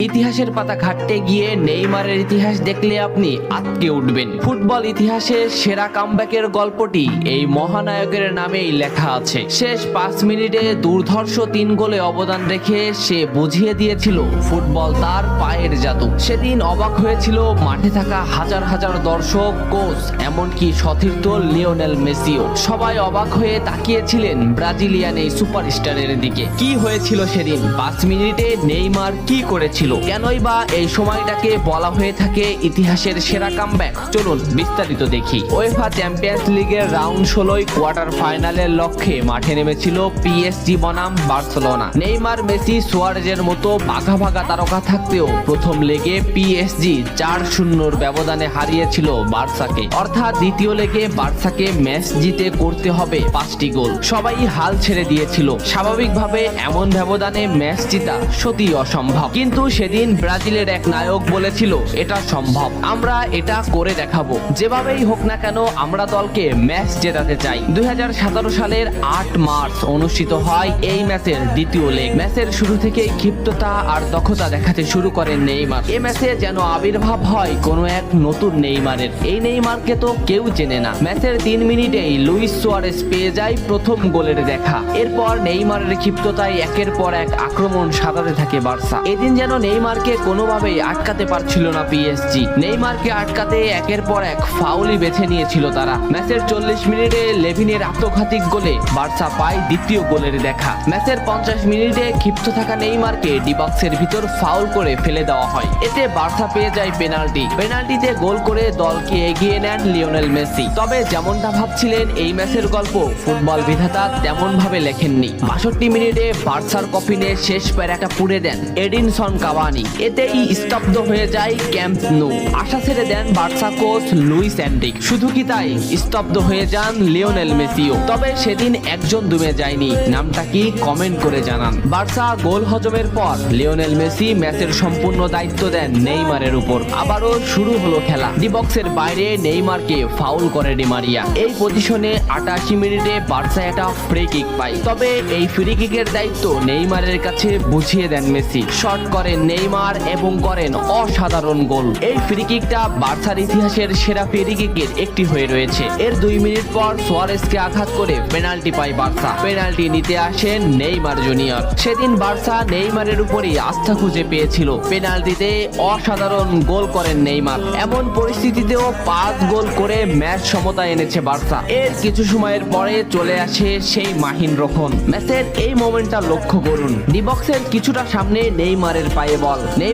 ইতিহাসের পাতা ঘাটতে গিয়ে নেইমারের ইতিহাস দেখলে আপনি আটকে উঠবেন। ফুটবল ইতিহাসে সেরা কামব্যাকের গল্পটি এই মহানায়কের নামেই লেখা আছে। শেষ 5 মিনিটে দুর্ধর্ষ 3 গোলে অবদান রেখে সে বুঝিয়ে দিয়েছিল ফুটবল তার পায়ের জাদু। সেদিন অবাক হয়েছিল মাঠে থাকা হাজার হাজার দর্শক, কোচ, এমনকি সতীর্থ লিওনেল মেসিও। সবাই অবাক হয়ে তাকিয়েছিলেন ব্রাজিলিয়ান এই সুপারস্টারের দিকে। কি হয়েছিল সেদিন? 5 মিনিটে নেইমার কি করেছিল? কেনই বা এই সময়টাকে বলা হয়ে থাকে ইতিহাসের সেরা কামব্যাক? চলুন বিস্তারিত দেখি। উয়েফা চ্যাম্পিয়ন্স লিগের রাউন্ড 16 কোয়ার্টার ফাইনালের লক্ষ্যে মাঠে নেমেছিল পিএসজি বনাম বার্সেলোনা। নেইমার, মেসি, সুয়ারেজের মতো ভাগা ভাগা তারকা থাকতেও প্রথম লেগে পিএসজি 4-0 ব্যবধানে হারিয়েছিল বার্সাকে। অর্থাৎ দ্বিতীয় লেগে বার্সাকে ম্যাচ জিতে করতে হবে 5টি গোল। সবাই হাল ছেড়ে দিয়েছিল। স্বাভাবিকভাবে এমন ব্যবধানে ম্যাচ জিতা সত্যি অসম্ভব, কিন্তু সেদিন ব্রাজিলের এক নায়ক বলেছিল এটা সম্ভব, আমরা এটা করে দেখাবো। যেভাবেই হোক না কেন আমরা দলকে ম্যাচ জেতাতে চাই। 2017 সালের 8 মার্চ অনুষ্ঠিত হয় এই ম্যাচের দ্বিতীয় লেগ। ম্যাচের শুরু থেকেই ক্ষিপ্ততা আর দক্ষতা দেখাতে শুরু করেন নেইমার। এই ম্যাচে যেন আবির্ভাব হয় কোনো এক নতুন নেইমারের। এই নেইমারকে তো কেউ চেনে না। ম্যাচের 3 মিনিটেই লুইস সুয়ারেজ পেয়ে যায় প্রথম গোলের দেখা। এরপর নেইমারের ক্ষিপ্ততায় একের পর এক আক্রমণ সাজাতে থাকে বার্সা। এদিন যেন নেইমারকে কোনোভাবেই আটকাতে পারছিল না পিএসজি। নেইমারকে আটকাতে একের পর এক ফাউলই বেছে নিয়েছিল তারা। ম্যাচের 40 মিনিটে লেভিনের আত্মঘাতিক গোলে বার্সা পায় দ্বিতীয় গোলের দেখা। ম্যাচের 50 মিনিটে ক্ষিপ্ত থাকা নেইমারকে ডি বক্সের ভিতর ফাউল করে ফেলে দেওয়া হয়। এতে বার্সা পেয়ে যায় পেনাল্টি। পেনাল্টিতে গোল করে দলকে এগিয়ে নেন লিওনেল মেসি। তবে যেমনটা ভাবছিলেন এই ম্যাচের গল্প ফুটবল বিধাতা তেমন ভাবে লেখেননি। 62 মিনিটে বার্সার কফিনে শেষ প্যারাটা পুড়ে দেন এডিনসন কাভানি। এতেই স্তব্ধ হয়ে যায় ক্যাম্প নু। আশা ছেড়ে দেন বার্সা কোচ লুইস এনরিক। শুধু কি তাই, স্তব্ধ হয়ে যান লিওনেল মেসিও। তবে সেদিন একজন দমে যায়নি। নামটা কি কমেন্ট করে জানান। বার্সা গোল হজমের পর লিওনেল মেসি ম্যাচের সম্পূর্ণ দায়িত্ব দেন নেইমারের উপর। আবারও শুরু হলো খেলা। ডি বক্সের বাইরে নেইমারকে ফাউল করে ডি মারিয়া। এই পজিশনে 88 মিনিটে বার্সা একটা ফ্রি কিক পায়। তবে এই ফ্রি কিকের দায়িত্ব নেইমারের কাছে বুঝিয়ে দেন মেসি। শট করেন নেইমার এবং করেন অসাধারণ গোল। এই ফ্রি কিকটা বার্সার ইতিহাসের সেরা ফ্রি কিকের একটি হয়ে রয়েছে। এর 2 মিনিট পর সুয়ারেজকে আঘাত করে পেনাল্টি পায় বার্সা। পেনাল্টি নিতে আসেন নেইমার জুনিয়র। সেদিন বার্সা নেইমারের উপরেই আস্থা খুঁজে পেয়েছিল। পেনাল্টিতে অসাধারণ গোল করেন নেইমার। এমন পরিস্থিতিতেও 5 গোল করে ম্যাচ সমতা এনেছে বার্সা। এর কিছু সময়ের পরে চলে আসে সেই মাহিন রক্ষণ। ম্যাচের এই মোমেন্টটা লক্ষ্য করুন। ডি বক্সের কিছুটা সামনে নেইমারের পায়ে বল।